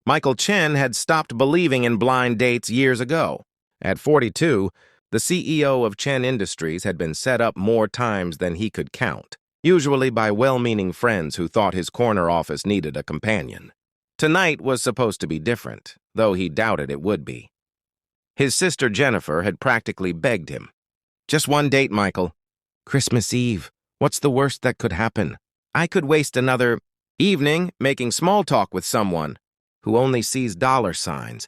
Michael Chen had stopped believing in blind dates years ago. At 42, the CEO of Chen Industries had been set up more times than he could count, usually by well-meaning friends who thought his corner office needed a companion. Tonight was supposed to be different, though he doubted it would be. His sister Jennifer had practically begged him. "Just one date, Michael. Christmas Eve. What's the worst that could happen? I could waste another evening making small talk with someone who only sees dollar signs,"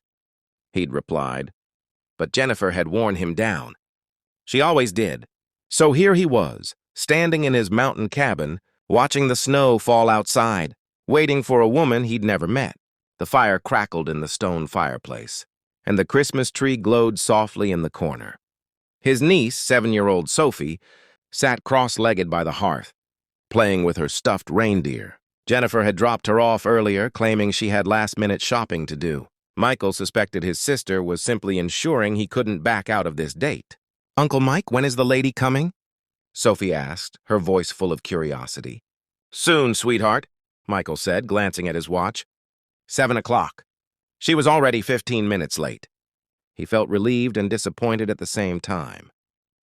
he'd replied. But Jennifer had worn him down. She always did. So here he was, standing in his mountain cabin, watching the snow fall outside, waiting for a woman he'd never met. The fire crackled in the stone fireplace, and the Christmas tree glowed softly in the corner. His niece, 7-year-old Sophie, sat cross-legged by the hearth, playing with her stuffed reindeer. Jennifer had dropped her off earlier, claiming she had last-minute shopping to do. Michael suspected his sister was simply ensuring he couldn't back out of this date. "Uncle Mike, when is the lady coming?" Sophie asked, her voice full of curiosity. "Soon, sweetheart," Michael said, glancing at his watch. 7 o'clock. She was already 15 minutes late. He felt relieved and disappointed at the same time.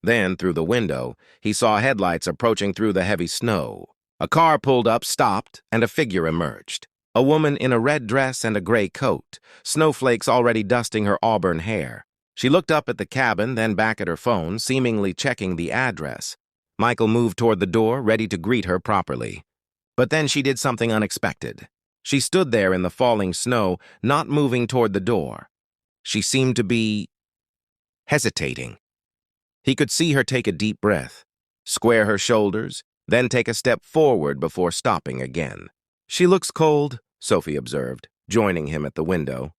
Then, through the window, he saw headlights approaching through the heavy snow. A car pulled up, stopped, and a figure emerged. A woman in a red dress and a gray coat, snowflakes already dusting her auburn hair. She looked up at the cabin, then back at her phone, seemingly checking the address. Michael moved toward the door, ready to greet her properly. But then she did something unexpected. She stood there in the falling snow, not moving toward the door. She seemed to be hesitating. He could see her take a deep breath, square her shoulders, then take a step forward before stopping again. "She looks cold," Sophie observed, joining him at the window.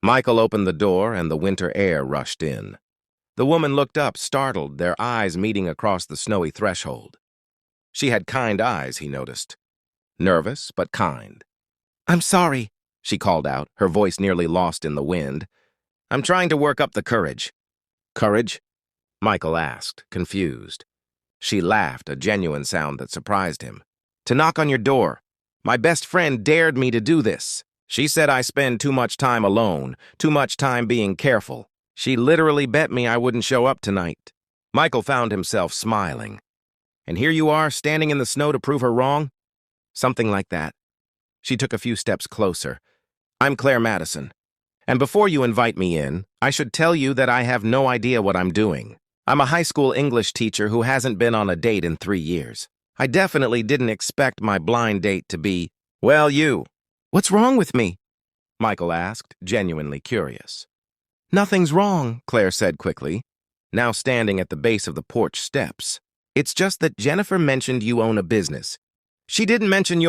Michael opened the door and the winter air rushed in. The woman looked up, startled, their eyes meeting across the snowy threshold. She had kind eyes, he noticed. Nervous, but kind. "I'm sorry," she called out, her voice nearly lost in the wind. "I'm trying to work up the courage." "Courage?" Michael asked, confused. She laughed, a genuine sound that surprised him. "To knock on your door. My best friend dared me to do this. She said I spend too much time alone, too much time being careful. She literally bet me I wouldn't show up tonight." Michael found himself smiling. "And here you are, standing in the snow to prove her wrong?" "Something like that." She took a few steps closer. "I'm Claire Madison. And before you invite me in, I should tell you that I have no idea what I'm doing. I'm a high school English teacher who hasn't been on a date in 3 years. I definitely didn't expect my blind date to be, well, you." "What's wrong with me?" Michael asked, genuinely curious. "Nothing's wrong," Claire said quickly, now standing at the base of the porch steps. "It's just that Jennifer mentioned you own a business. She didn't mention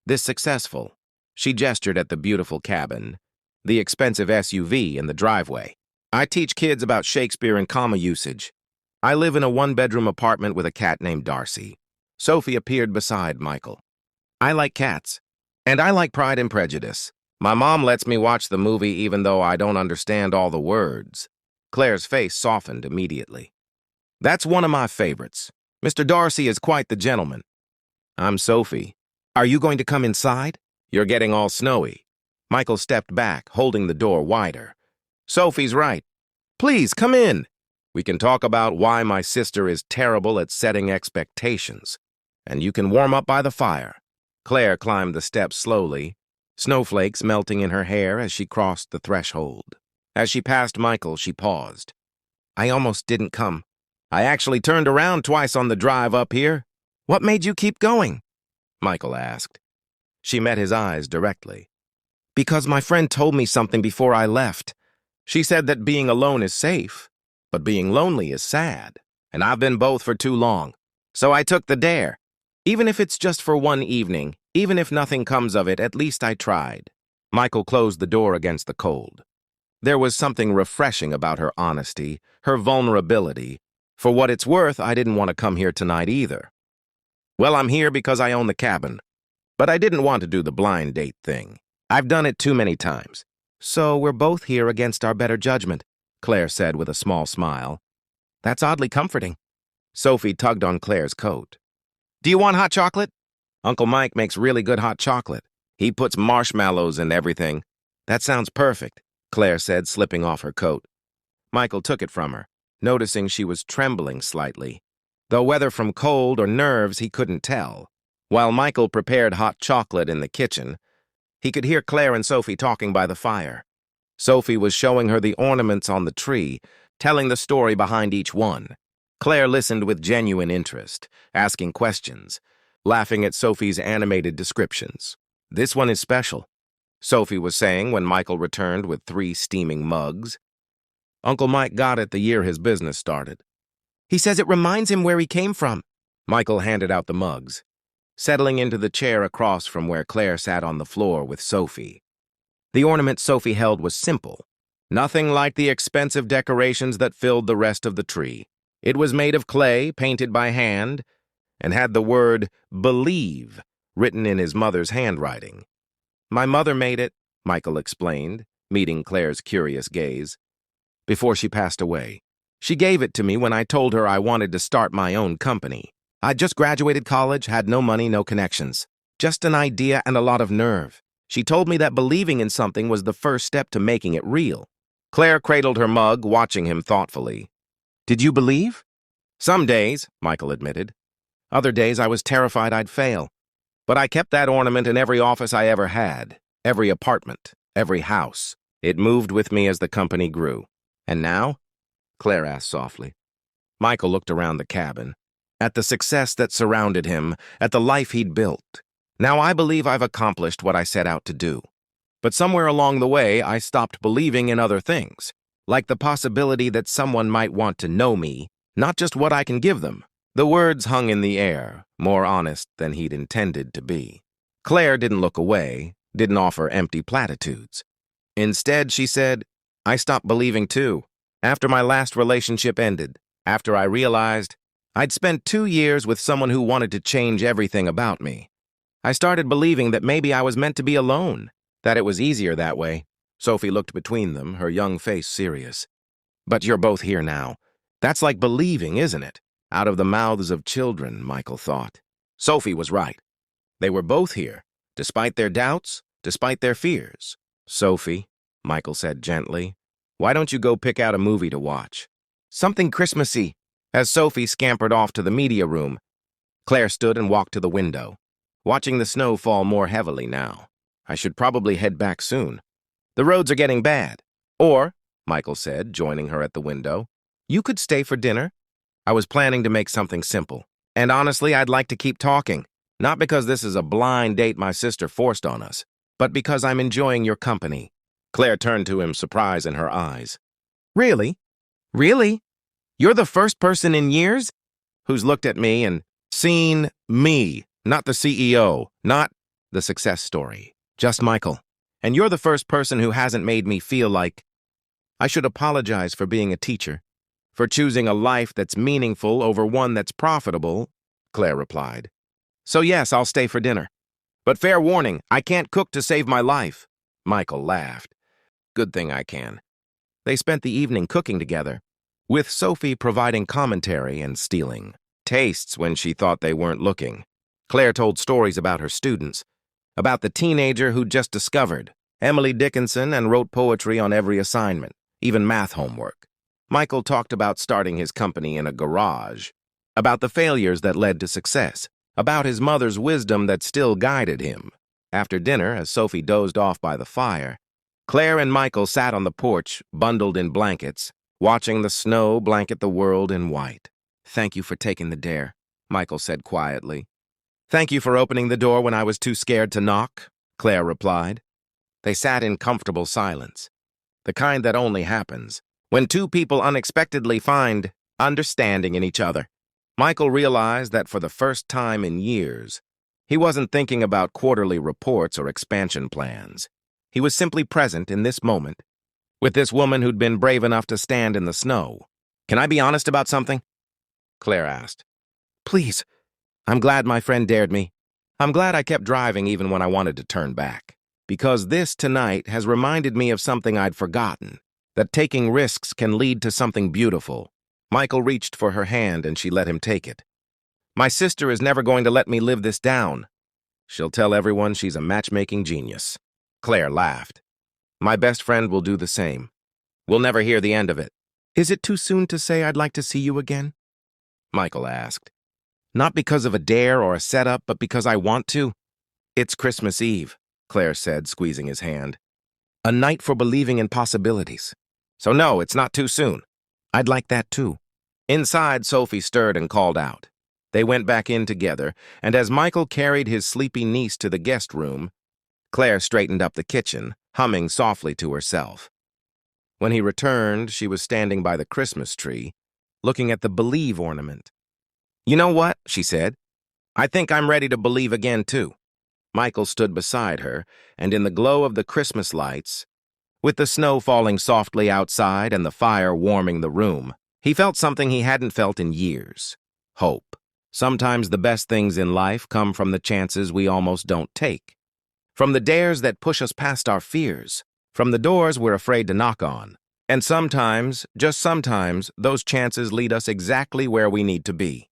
this successful." She gestured at the beautiful cabin, the expensive SUV in the driveway. "I teach kids about Shakespeare and comma usage. I live in a 1-bedroom apartment with a cat named Darcy." Sophie appeared beside Michael. "I like cats. And I like Pride and Prejudice. My mom lets me watch the movie even though I don't understand all the words." Claire's face softened immediately. "That's one of my favorites. Mr. Darcy is quite the gentleman." "I'm Sophie. Are you going to come inside? You're getting all snowy." Michael stepped back, holding the door wider. "Sophie's right. Please, come in. We can talk about why my sister is terrible at setting expectations. And you can warm up by the fire." Claire climbed the steps slowly, snowflakes melting in her hair as she crossed the threshold. As she passed Michael, she paused. "I almost didn't come. I actually turned around twice on the drive up here. What made you keep going?" Michael asked. She met his eyes directly. "Because my friend told me something before I left. She said that being alone is safe, but being lonely is sad, and I've been both for too long. So I took the dare. Even if it's just for one evening, even if nothing comes of it, at least I tried." Michael closed the door against the cold. There was something refreshing about her honesty, her vulnerability. "For what it's worth, I didn't want to come here tonight either. Well, I'm here because I own the cabin. But I didn't want to do the blind date thing. I've done it too many times." "So we're both here against our better judgment," Claire said with a small smile. "That's oddly comforting." Sophie tugged on Claire's coat. "Do you want hot chocolate? Uncle Mike makes really good hot chocolate." He puts marshmallows and everything. That sounds perfect, Claire said, slipping off her coat. Michael took it from her, noticing she was trembling slightly. Though whether from cold or nerves, he couldn't tell. While Michael prepared hot chocolate in the kitchen, he could hear Claire and Sophie talking by the fire. Sophie was showing her the ornaments on the tree, telling the story behind each one. Claire listened with genuine interest, asking questions, laughing at Sophie's animated descriptions. "This one is special," Sophie was saying when Michael returned with 3 steaming mugs. "Uncle Mike got it the year his business started. He says it reminds him where he came from." Michael handed out the mugs, settling into the chair across from where Claire sat on the floor with Sophie. The ornament Sophie held was simple, nothing like the expensive decorations that filled the rest of the tree. It was made of clay, painted by hand, and had the word "believe" written in his mother's handwriting. "My mother made it," Michael explained, meeting Claire's curious gaze, "before she passed away. She gave it to me when I told her I wanted to start my own company. I'd just graduated college, had no money, no connections. Just an idea and a lot of nerve. She told me that believing in something was the first step to making it real." Claire cradled her mug, watching him thoughtfully. "Did you believe?" "Some days," Michael admitted. "Other days I was terrified I'd fail. But I kept that ornament in every office I ever had, every apartment, every house. It moved with me as the company grew." "And now?" Claire asked softly. Michael looked around the cabin, at the success that surrounded him, at the life he'd built. "Now I believe I've accomplished what I set out to do. But somewhere along the way, I stopped believing in other things, like the possibility that someone might want to know me, not just what I can give them." The words hung in the air, more honest than he'd intended to be. Claire didn't look away, didn't offer empty platitudes. Instead, she said, "I stopped believing too. After my last relationship ended, after I realized I'd spent 2 years with someone who wanted to change everything about me, I started believing that maybe I was meant to be alone, that it was easier that way." Sophie looked between them, her young face serious. "But you're both here now. That's like believing, isn't it? Out of the mouths of children," Michael thought. Sophie was right. They were both here, despite their doubts, despite their fears. "Sophie," Michael said gently, "why don't you go pick out a movie to watch? Something Christmassy." As Sophie scampered off to the media room, Claire stood and walked to the window, watching the snow fall more heavily now. "I should probably head back soon. The roads are getting bad." "Or," Michael said, joining her at the window, "you could stay for dinner. I was planning to make something simple. And honestly, I'd like to keep talking. Not because this is a blind date my sister forced on us, but because I'm enjoying your company." Claire turned to him, surprise in her eyes. "Really? Really? You're the first person in years who's looked at me and seen me, not the CEO, not the success story, just Michael. And you're the first person who hasn't made me feel like I should apologize for being a teacher, for choosing a life that's meaningful over one that's profitable," Claire replied. "So yes, I'll stay for dinner. But fair warning, I can't cook to save my life." Michael laughed. "Good thing I can." They spent the evening cooking together, with Sophie providing commentary and stealing tastes when she thought they weren't looking. Claire told stories about her students, about the teenager who'd just discovered Emily Dickinson and wrote poetry on every assignment, even math homework. Michael talked about starting his company in a garage, about the failures that led to success, about his mother's wisdom that still guided him. After dinner, as Sophie dozed off by the fire, Claire and Michael sat on the porch, bundled in blankets, watching the snow blanket the world in white. "Thank you for taking the dare," Michael said quietly. "Thank you for opening the door when I was too scared to knock," Claire replied. They sat in comfortable silence, the kind that only happens when two people unexpectedly find understanding in each other. Michael realized that for the first time in years, he wasn't thinking about quarterly reports or expansion plans. He was simply present in this moment, with this woman who'd been brave enough to stand in the snow. "Can I be honest about something?" Claire asked. "Please. I'm glad my friend dared me. I'm glad I kept driving even when I wanted to turn back. Because this tonight has reminded me of something I'd forgotten, that taking risks can lead to something beautiful." Michael reached for her hand and she let him take it. "My sister is never going to let me live this down." She'll tell everyone she's a matchmaking genius. Claire laughed. My best friend will do the same. We'll never hear the end of it. Is it too soon to say I'd like to see you again? Michael asked. Not because of a dare or a setup, but because I want to. It's Christmas Eve, Claire said, squeezing his hand. A night for believing in possibilities. So no, it's not too soon. I'd like that too. Inside, Sophie stirred and called out. They went back in together, and as Michael carried his sleepy niece to the guest room, Claire straightened up the kitchen, humming softly to herself. When he returned, she was standing by the Christmas tree, looking at the Believe ornament. You know what? She said. I think I'm ready to believe again, too. Michael stood beside her, and in the glow of the Christmas lights, with the snow falling softly outside and the fire warming the room, he felt something he hadn't felt in years. Hope. Sometimes the best things in life come from the chances we almost don't take. From the dares that push us past our fears. From the doors we're afraid to knock on. And sometimes, just sometimes, those chances lead us exactly where we need to be.